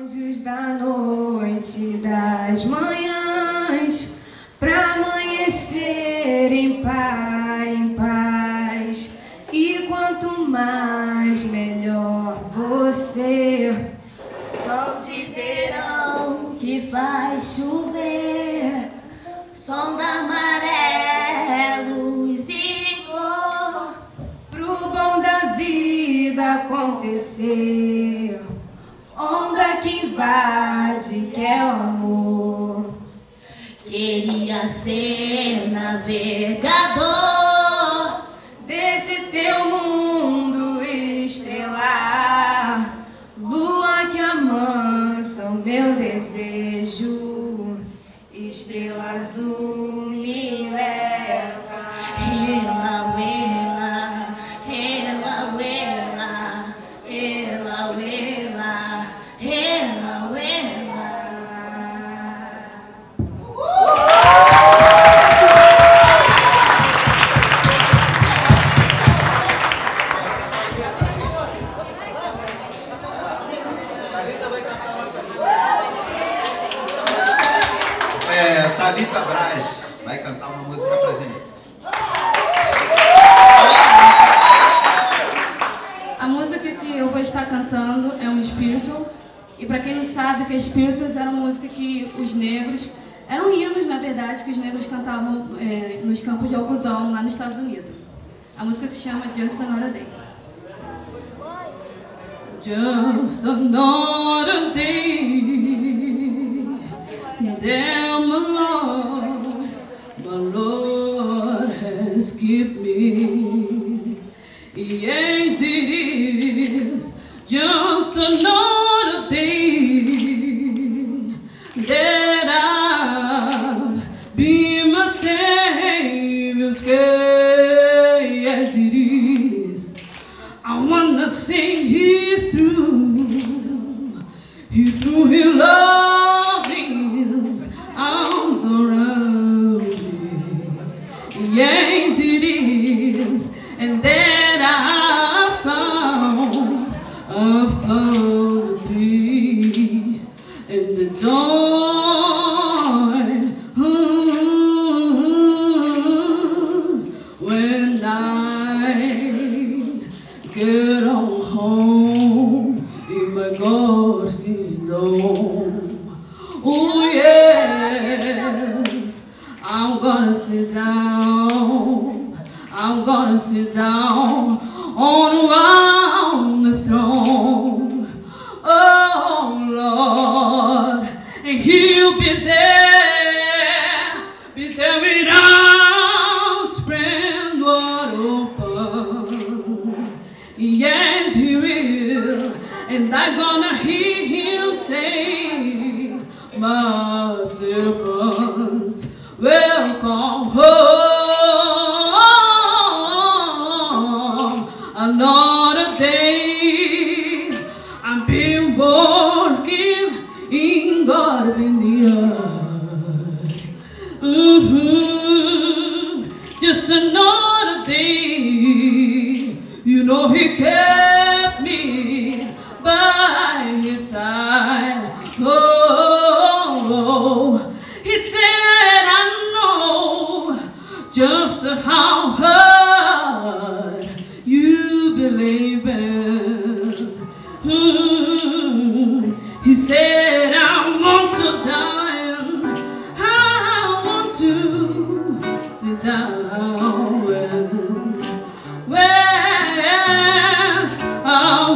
Anjos da noite, das manhãs, pra amanhecer em paz. E quanto mais, melhor você. Sol de verão que faz chover, som da maré, luz e cor, pro bom da vida acontecer. Onda que invade, que é o amor. Queria ser navegador desse teu mundo estelar, lua que amansa o meu desejo, estrela azul me leva. Ela, ela, ela, ela, ela, ela, ela, ela. Thalita Braz vai cantar uma música pra gente. A música que eu vou estar cantando é um Spirituals. E para quem não sabe, que Spirituals era uma música que os negros, eram hinos na verdade, que os negros cantavam nos campos de algodão lá nos Estados Unidos. A música se chama Just Another Day. Just another day, damn my Lord has given me. Yes, it is just another day that I've been my Savior's care. Yes, it is. I wanna sing He through His loving arms around me. Yes, it is, and that I found the peace and the joy when I get on home in my God's kingdom. Oh yes, I'm gonna sit down. I'm gonna sit down on around the throne. Oh Lord, and He'll be there with arms spread wide open. Yes, He will, and I'm gonna hear Him say, my servant, welcome home. Another day I've been working in God of India. Just another day, you know He kept me by His side. Oh, He said, I know just how hard you believe in. He said, I want to die, I want to sit down where's our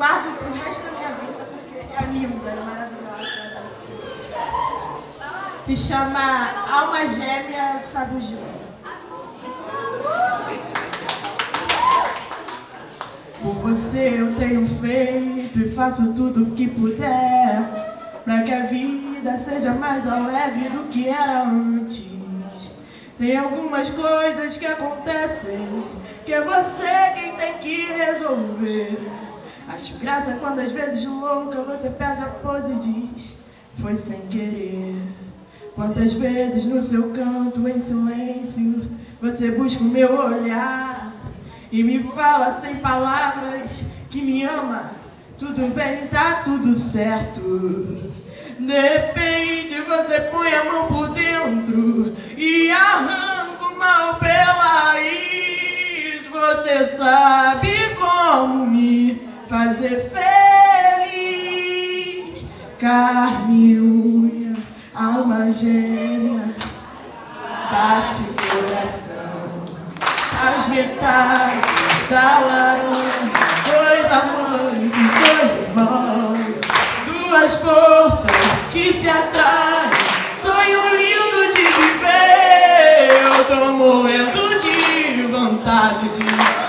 guardo pro resto da minha vida, porque é linda, é maravilhosa. Se chama Alma Gêmea Fábio Gil. Por você eu tenho feito e faço tudo o que puder, pra que a vida vida seja mais alegre do que era antes. Tem algumas coisas que acontecem que é você quem tem que resolver. Acho graça quando às vezes louca você pega a pose e diz: foi sem querer. Quantas vezes no seu canto em silêncio você busca o meu olhar e me fala sem palavras que me ama. Tudo bem, tá tudo certo. De repente você põe a mão por dentro e arranca o mal pela raiz. Você sabe como me fazer feliz. Carne e unha, alma gêmea, bate o coração. As metades da laranja, dois amantes, dois irmãos, duas forças que se atraem, sonho lindo de viver. Eu tô morrendo de vontade de